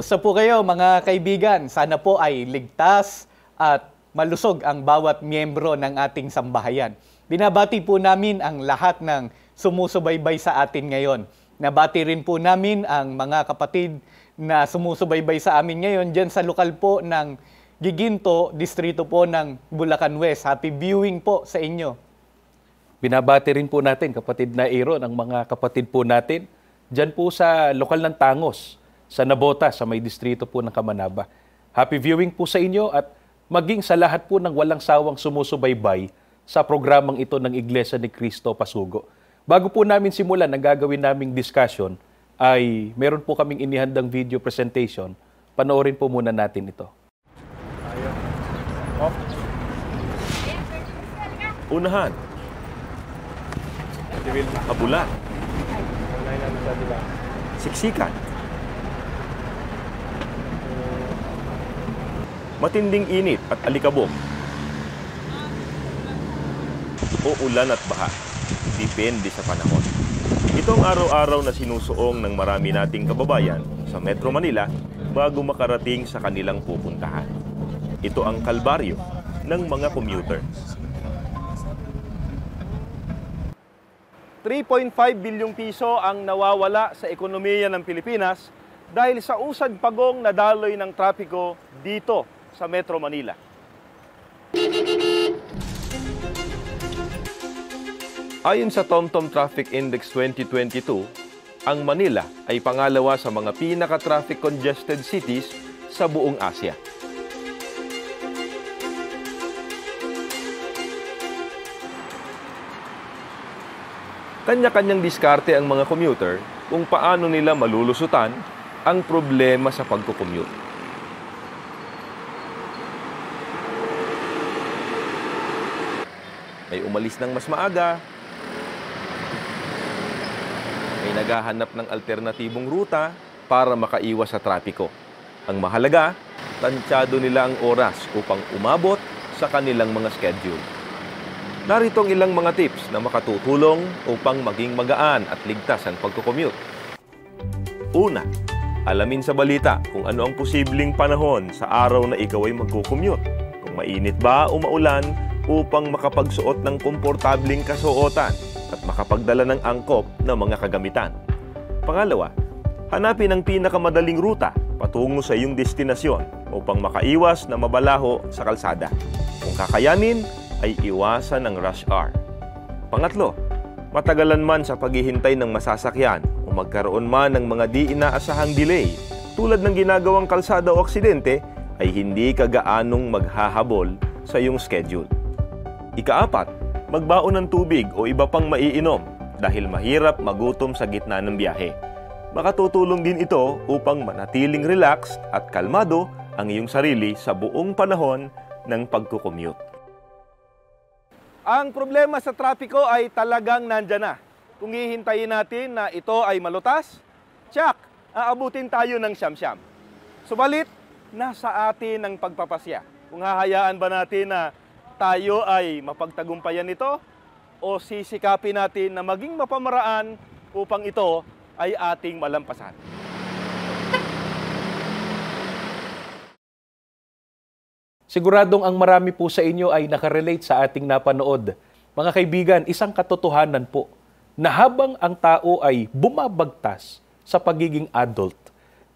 Kumusta po kayo mga kaibigan? Sana po ay ligtas at malusog ang bawat miyembro ng ating sambahayan. Binabati po namin ang lahat ng sumusubaybay sa atin ngayon. Nabati rin po namin ang mga kapatid na sumusubaybay sa amin ngayon dyan sa lokal po ng Giginto, distrito po ng Bulacan West. Happy viewing po sa inyo. Binabati rin po natin, kapatid na Aaron, ang mga kapatid po natin dyan po sa lokal ng Tangos, sa Nabota, sa may distrito po ng Kamanaba. Happy viewing po sa inyo at maging sa lahat po ng walang sawang sumusubaybay sa programang ito ng Iglesia ni Cristo Pasugo. Bago po namin simulan ang gagawin naming discussion, ay meron po kaming inihandang video presentation. Panoorin po muna natin ito. Unahan. Abulan. Siksikan. Matinding init at alikabok. O ulan at baha. Depende sa panahon. Ito ang araw-araw na sinusuong ng marami nating kababayan sa Metro Manila bago makarating sa kanilang pupuntahan. Ito ang kalbaryo ng mga commuter. 3.5 bilyong piso ang nawawala sa ekonomiya ng Pilipinas dahil sa usad-pagong na daloy ng trapiko dito sa Metro Manila. Ayon sa TomTom Traffic Index 2022, ang Manila ay pangalawa sa mga pinaka-traffic congested cities sa buong Asia. Kanya-kanyang diskarte ang mga commuter kung paano nila malulusutan ang problema sa pagkukommute. May umalis ng mas maaga, may naghahanap ng alternatibong ruta para makaiwas sa trapiko. Ang mahalaga, tansyado nila ang oras upang umabot sa kanilang mga schedule. Narito ang ilang mga tips na makatutulong upang maging magaan at ligtas ang pagkukommute. Una, alamin sa balita kung ano ang posibleng panahon sa araw na ikaw ay magkukommute. Kung mainit ba o maulan, upang makapagsuot ng komportabling kasuotan at makapagdala ng angkop na mga kagamitan. Pangalawa, hanapin ang pinakamadaling ruta patungo sa iyong destinasyon upang makaiwas na mabalaho sa kalsada. Kung kakayanin, ay iwasan ang rush hour. Pangatlo, matagalan man sa paghihintay ng masasakyan o magkaroon man ng mga di inaasahang delay tulad ng ginagawang kalsada o aksidente, ay hindi ka gaanong maghahabol sa iyong schedule. Ikaapat, magbaon ng tubig o iba pang maiinom dahil mahirap magutom sa gitna ng biyahe. Makatutulong din ito upang manatiling relaxed at kalmado ang iyong sarili sa buong panahon ng pagkukommute. Ang problema sa trapiko ay talagang nandyan na. Kung hihintayin natin na ito ay malutas, tsak, aabutin tayo ng siyam-siyam. Subalit, nasa atin ang pagpapasya. Kung hahayaan ba natin na tayo ay mapagtagumpayan ito o sisikapin natin na maging mapamaraan upang ito ay ating malampasan. Siguradong ang marami po sa inyo ay nakarelate sa ating napanood. Mga kaibigan, isang katotohanan po na habang ang tao ay bumabagtas sa pagiging adult,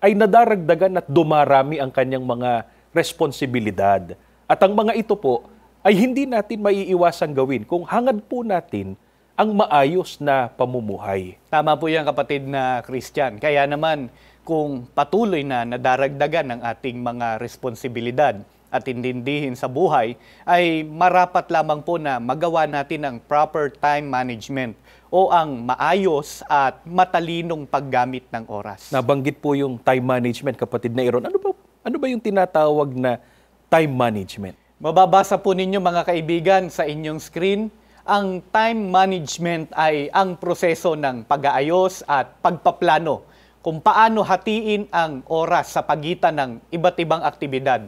ay nadaragdagan at dumarami ang kanyang mga responsibilidad. At ang mga ito po ay hindi natin maiiwasang gawin kung hangad po natin ang maayos na pamumuhay. Tama po yan kapatid na Christian. Kaya naman kung patuloy na nadaragdagan ang ating mga responsibilidad at intindihin sa buhay, ay marapat lamang po na magawa natin ang proper time management o ang maayos at matalinong paggamit ng oras. Nabanggit po yung time management, kapatid na Aaron. Ano ba yung tinatawag na time management? Mababasa po ninyo mga kaibigan sa inyong screen, ang time management ay ang proseso ng pag-aayos at pagpaplano kung paano hatiin ang oras sa pagitan ng iba't ibang aktibidad.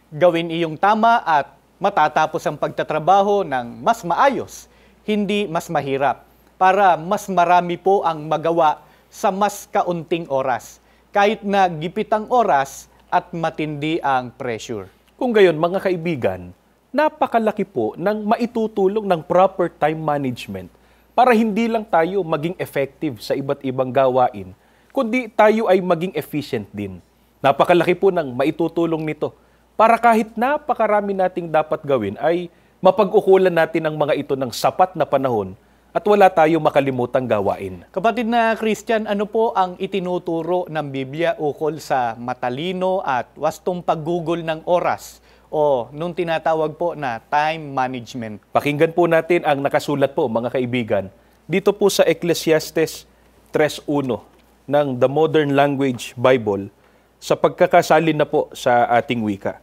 Gawin iyong tama at matatapos ang pagtatrabaho ng mas maayos, hindi mas mahirap, para mas marami po ang magawa sa mas kaunting oras. kahit na gipit ang oras at matindi ang pressure. Kung gayon, mga kaibigan, napakalaki po ng maitutulong ng proper time management para hindi lang tayo maging effective sa iba't ibang gawain, kundi tayo ay maging efficient din. Napakalaki po ng maitutulong nito para kahit napakarami nating dapat gawin ay mapag-ukulan natin ang mga ito ng sapat na panahon at wala tayo makalimutang gawain. Kapatid na Christian, ano po ang itinuturo ng Biblia ukol sa matalino at wastong paggugol ng oras o nung tinatawag po na time management? Pakinggan po natin ang nakasulat po, mga kaibigan, dito po sa Ecclesiastes 3:1 ng The Modern Language Bible sa pagkakasalin na po sa ating wika.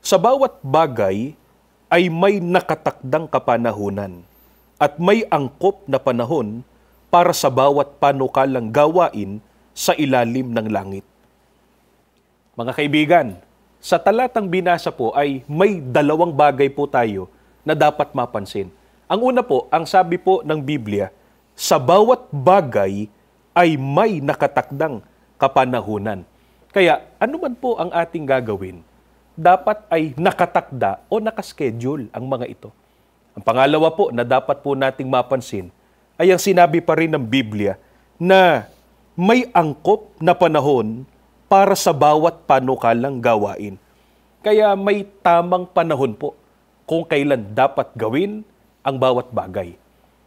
Sa bawat bagay ay may nakatakdang kapanahunan at may angkop na panahon para sa bawat panukalang gawain sa ilalim ng langit. Mga kaibigan, sa talatang binasa po ay may dalawang bagay po tayo na dapat mapansin. Ang una po, ang sabi po ng Biblia, sa bawat bagay ay may nakatakdang kapanahunan. Kaya ano man po ang ating gagawin, dapat ay nakatakda o nakaschedule ang mga ito. Ang pangalawa po na dapat po nating mapansin ay ang sinabi pa rin ng Biblia na may angkop na panahon para sa bawat panukalang gawain. Kaya may tamang panahon po kung kailan dapat gawin ang bawat bagay.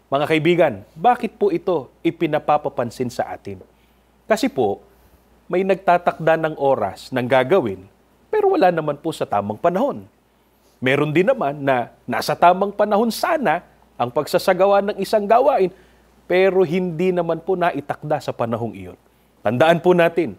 Mga kaibigan, bakit po ito ipinapapapansin sa atin? Kasi po, may nagtatakda ng oras ng gagawin, pero wala naman po sa tamang panahon. Meron din naman na nasa tamang panahon sana ang pagsasagawa ng isang gawain, pero hindi naman po naitakda sa panahong iyon. Tandaan po natin,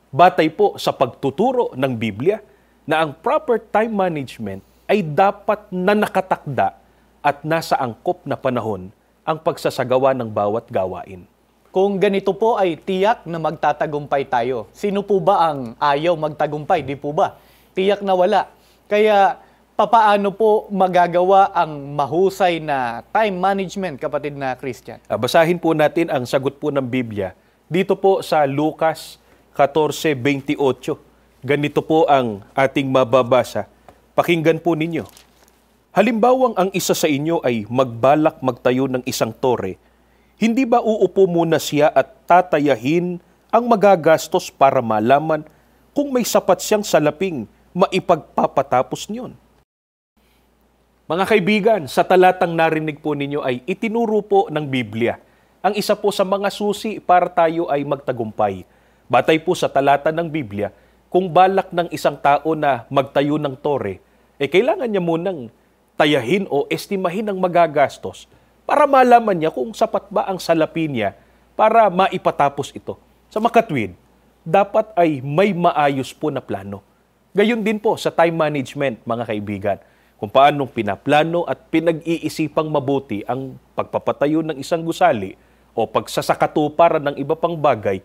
batay po sa pagtuturo ng Biblia, na ang proper time management ay dapat na nakatakda at nasa angkop na panahon ang pagsasagawa ng bawat gawain. Kung ganito po ay tiyak na magtatagumpay tayo. Sino po ba ang ayaw magtagumpay? Di po ba? Tiyak na wala. Kaya papaano po magagawa ang mahusay na time management, kapatid na Christian? Basahin po natin ang sagot po ng Biblia. Dito po sa Lucas 14:28. Ganito po ang ating mababasa. Pakinggan po ninyo. Halimbawang ang isa sa inyo ay magbalak magtayo ng isang tore, hindi ba uupo muna siya at tatayahin ang magagastos para malaman kung may sapat siyang salaping maipagpapatapos niyon? Mga kaibigan, sa talatang narinig po ninyo ay itinuro po ng Biblia ang isa po sa mga susi para tayo ay magtagumpay. Batay po sa talata ng Biblia, kung balak ng isang tao na magtayo ng tore, kailangan niya munang tayahin o estimahin ang magagastos para malaman niya kung sapat ba ang salapi niya para maipatapos ito. Sa makatwid, dapat ay may maayos po na plano. Gayon din po sa time management, mga kaibigan, kung paanong pinaplano at pinag-iisipang mabuti ang pagpapatayo ng isang gusali o pagsasakatuparan ng iba pang bagay,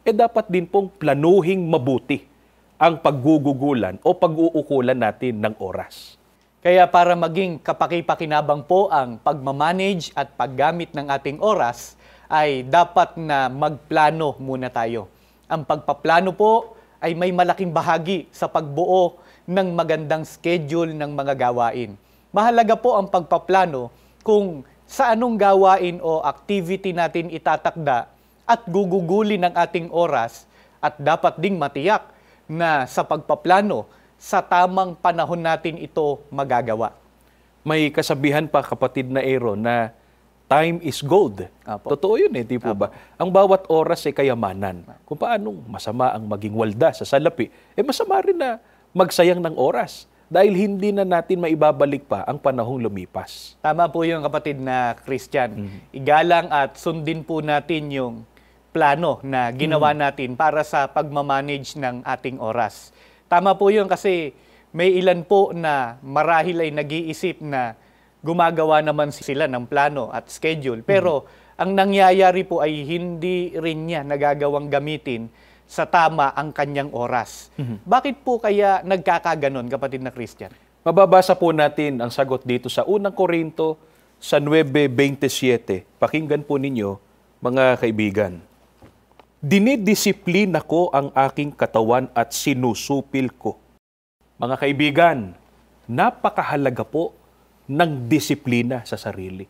dapat din pong planuhing mabuti ang paggugugulan o pag-uukulan natin ng oras. Kaya para maging kapaki-pakinabang po ang pagmamanage at paggamit ng ating oras, ay dapat na magplano muna tayo. Ang pagpaplano po ay may malaking bahagi sa pagbuo ng magandang schedule ng mga gawain. Mahalaga po ang pagpaplano kung sa anong gawain o activity natin itatakda at gugugulin ng ating oras, at dapat ding matiyak na sa pagpaplano, sa tamang panahon natin ito magagawa. May kasabihan pa, kapatid na Aaron, na time is gold. Apo. Totoo yun di po ba? Ang bawat oras ay kayamanan. Kung paanong masama ang maging walda sa salapi, masama rin na magsayang ng oras dahil hindi na natin maibabalik pa ang panahong lumipas. Tama po yung kapatid na Christian. Igalang at sundin po natin yung plano na ginawa natin para sa pagmamanage ng ating oras. Tama po yun kasi may ilan po na marahil ay nag-iisip na gumagawa naman sila ng plano at schedule. Pero ang nangyayari po ay hindi rin niya nagagawang gamitin sa tama ang kanyang oras. Bakit po kaya nagkakaganon, kapatid na Christian? Mababasa po natin ang sagot dito sa unang Korinto sa 9:27. Pakinggan po ninyo, mga kaibigan. Dinidisiplina ko ang aking katawan at sinusupil ko. Mga kaibigan, napakahalaga po ng disiplina sa sarili.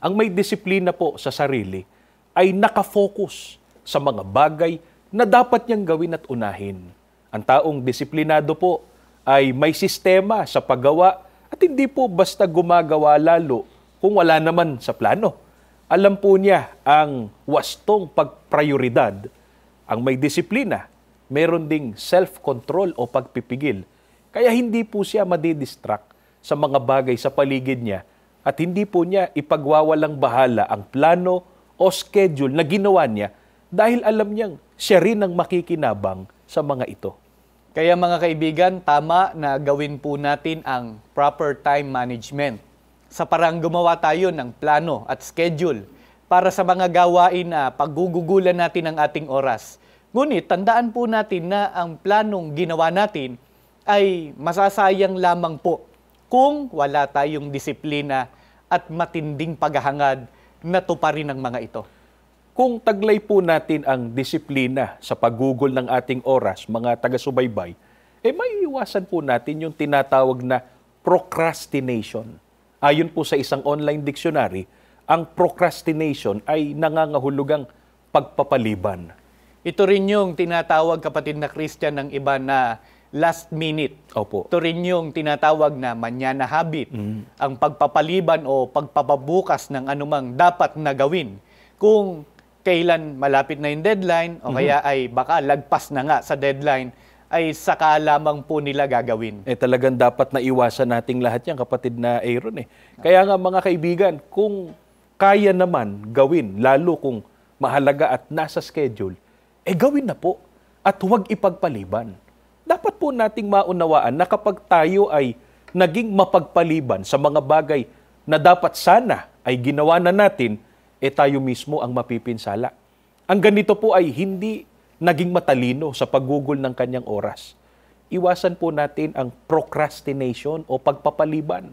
Ang may disiplina po sa sarili ay nakafocus sa mga bagay na dapat niyang gawin at unahin. Ang taong disiplinado po ay may sistema sa paggawa at hindi po basta gumagawa lalo kung wala naman sa plano. Alam po niya ang wastong pagprioridad. Ang may disiplina, meron ding self-control o pagpipigil. Kaya hindi po siya madidistract sa mga bagay sa paligid niya at hindi po niya ipagwawalang bahala ang plano o schedule na ginawa niya dahil alam niyang siya rin ang makikinabang sa mga ito. Kaya mga kaibigan, tama na gawin po natin ang proper time management. Sa parang gumawa tayo ng plano at schedule para sa mga gawain na paggugugulan natin ang ating oras. Ngunit tandaan po natin na ang planong ginawa natin ay masasayang lamang po kung wala tayong disiplina at matinding paghahangad na tuparin ang mga ito. Kung taglay po natin ang disiplina sa paggugol ng ating oras, mga taga-subaybay, may iwasan po natin yung tinatawag na procrastination. Ayon po sa isang online dictionary, ang procrastination ay nangangahulugang pagpapaliban. Ito rin yung tinatawag, kapatid na Christian, ng iba na last minute. Opo. Ito rin yung tinatawag na manyana habit, ang pagpapaliban o pagpapabukas ng anumang dapat na gawin. Kung kailan malapit na yung deadline o kaya ay baka lagpas na nga sa deadline, ay saka lamang po nila gagawin. Talagang dapat na iwasan nating lahat yan, kapatid na Aaron. Kaya nga mga kaibigan, kung kaya naman gawin, lalo kung mahalaga at nasa schedule, gawin na po at huwag ipagpaliban. Dapat po nating maunawaan na kapag tayo ay naging mapagpaliban sa mga bagay na dapat sana ay ginawa na natin, tayo mismo ang mapipinsala. Ang ganito po ay hindi naging matalino sa paggugol ng kanyang oras. Iwasan po natin ang procrastination o pagpapaliban.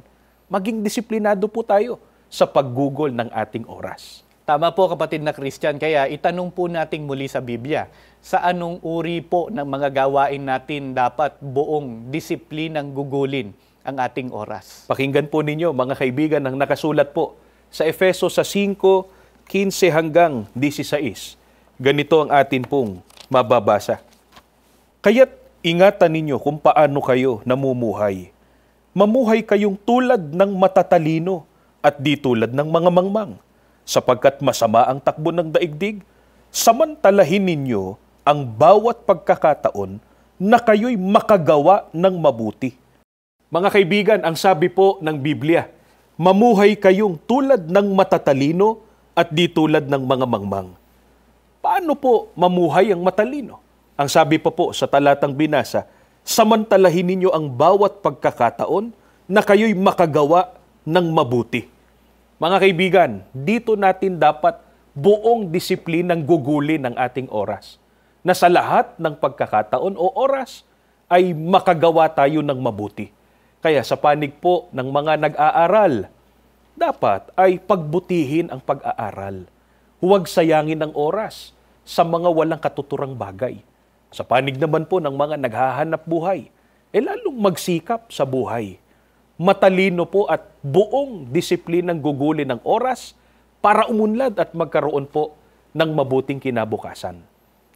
Maging disiplinado po tayo sa paggugol ng ating oras. Tama po, kapatid na Christian. Kaya itanong po nating muli sa Biblia, sa anong uri po ng mga gawain natin dapat buong disiplinang gugulin ang ating oras? Pakinggan po ninyo mga kaibigan ang nakasulat po sa Efeso sa 5:15 hanggang 16. Ganito ang atin pong mababasa. Kaya't ingatan ninyo kung paano kayo namumuhay. Mamuhay kayong tulad ng matatalino at di tulad ng mga mangmang, sapagkat masama ang takbo ng daigdig, samantalahin ninyo ang bawat pagkakataon na kayo'y makagawa ng mabuti. Mga kaibigan, ang sabi po ng Biblia, mamuhay kayong tulad ng matatalino at di tulad ng mga mangmang. Paano po mamuhay ang matalino? Ang sabi pa po sa talatang binasa, samantalahin ninyo ang bawat pagkakataon na kayo'y makagawa ng mabuti. Mga kaibigan, dito natin dapat buong disiplinang gugulin ng ating oras. Na sa lahat ng pagkakataon o oras ay makagawa tayo ng mabuti. Kaya sa panig po ng mga nag-aaral, dapat ay pagbutihin ang pag-aaral. Huwag sayangin ang oras sa mga walang katuturang bagay. Sa panig naman po ng mga naghahanap buhay, lalong magsikap sa buhay. Matalino po at buong disiplinang gugulin ng oras para umunlad at magkaroon po ng mabuting kinabukasan.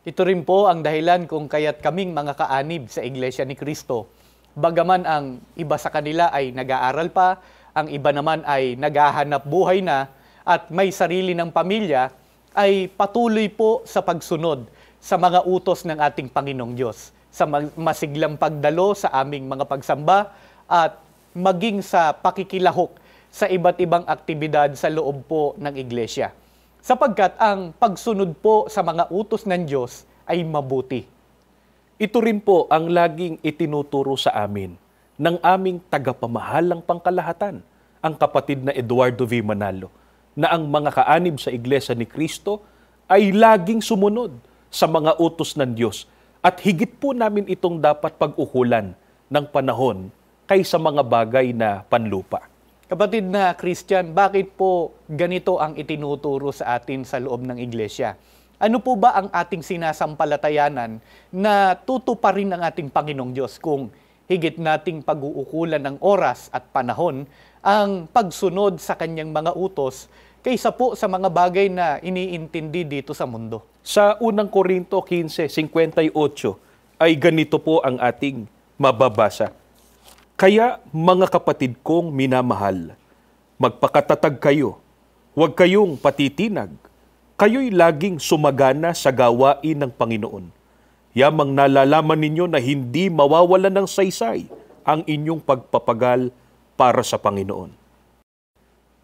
Ito rin po ang dahilan kung kaya't kaming mga kaanib sa Iglesia ni Cristo, bagaman ang iba sa kanila ay nag-aaral pa, ang iba naman ay naghahanap buhay na at may sarili ng pamilya, ay patuloy po sa pagsunod sa mga utos ng ating Panginoong Diyos, sa masiglang pagdalo sa aming mga pagsamba at maging sa pakikilahok sa iba't ibang aktibidad sa loob po ng iglesia. Sapagkat ang pagsunod po sa mga utos ng Diyos ay mabuti. Ito rin po ang laging itinuturo sa amin ng aming tagapamahalang pangkalahatan, ang kapatid na Eduardo V. Manalo, na ang mga kaanib sa Iglesia ni Cristo ay laging sumunod sa mga utos ng Diyos at higit po namin itong dapat pag-ukulan ng panahon kaysa mga bagay na panlupa. Kapatid na Christian, bakit po ganito ang itinuturo sa atin sa loob ng iglesia? Ano po ba ang ating sinasampalatayanan na tutuparin ng ating Panginoong Diyos kung higit nating pag-uukulan ng oras at panahon ang pagsunod sa kanyang mga utos kaysa po sa mga bagay na iniintindi dito sa mundo? Sa unang Korinto 15:58 ay ganito po ang ating mababasa. Kaya mga kapatid kong minamahal, magpakatatag kayo, huwag kayong patitinag, kayo'y laging sumagana sa gawain ng Panginoon. Yamang nalalaman ninyo na hindi mawawalan ng saysay ang inyong pagpapagal para sa Panginoon.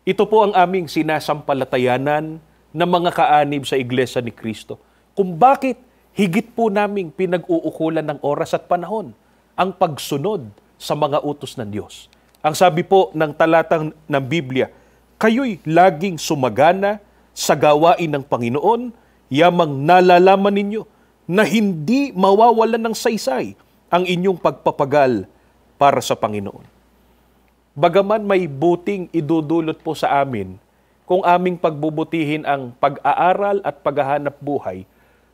Ito po ang aming sinasampalatayanan ng mga kaanib sa Iglesia ni Cristo. Kung bakit higit po naming pinag-uukulan ng oras at panahon ang pagsunod sa mga utos ng Diyos. Ang sabi po ng talatang ng Biblia, kayo'y laging sumagana sa gawain ng Panginoon, yamang nalalaman ninyo na hindi mawawalan ng saysay ang inyong pagpapagal para sa Panginoon. Bagaman may buting idudulot po sa amin kung aming pagbubutihin ang pag-aaral at paghahanap buhay,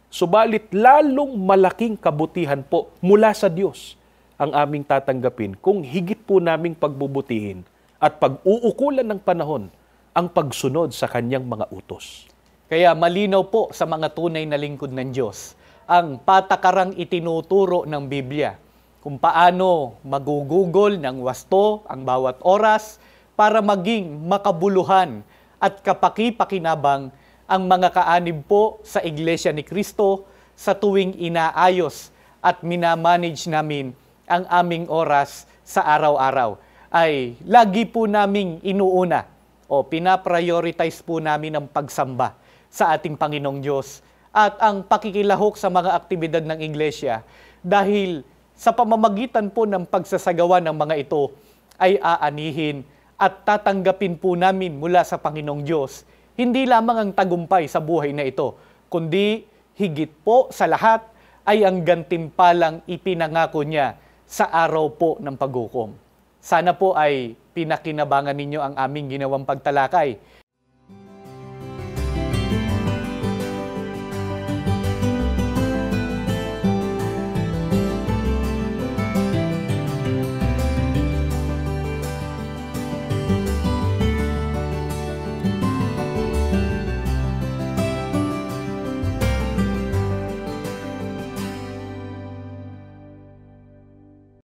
subalit lalong malaking kabutihan po mula sa Diyos ang aming tatanggapin kung higit po naming pagbubutihin at pag-uukulan ng panahon ang pagsunod sa kanyang mga utos. Kaya malinaw po sa mga tunay na lingkod ng Diyos ang patakarang itinuturo ng Biblia kung paano magugugol ng wasto ang bawat oras para maging makabuluhan at kapaki-pakinabang ang mga kaanib po sa Iglesia ni Cristo sa tuwing inaayos at minamanage namin ang aming oras sa araw-araw. Ay lagi po naming inuuna o pinaprioritize po namin ang pagsamba sa ating Panginoong Diyos at ang pakikilahok sa mga aktibidad ng Iglesia dahil sa pamamagitan po ng pagsasagawa ng mga ito ay aanihin at tatanggapin po namin mula sa Panginoong Diyos hindi lamang ang tagumpay sa buhay na ito, kundi higit po sa lahat ay ang gantimpalang ipinangako niya sa araw po ng paghukom. Sana po ay pinakinabangan ninyo ang aming ginawang pagtalakay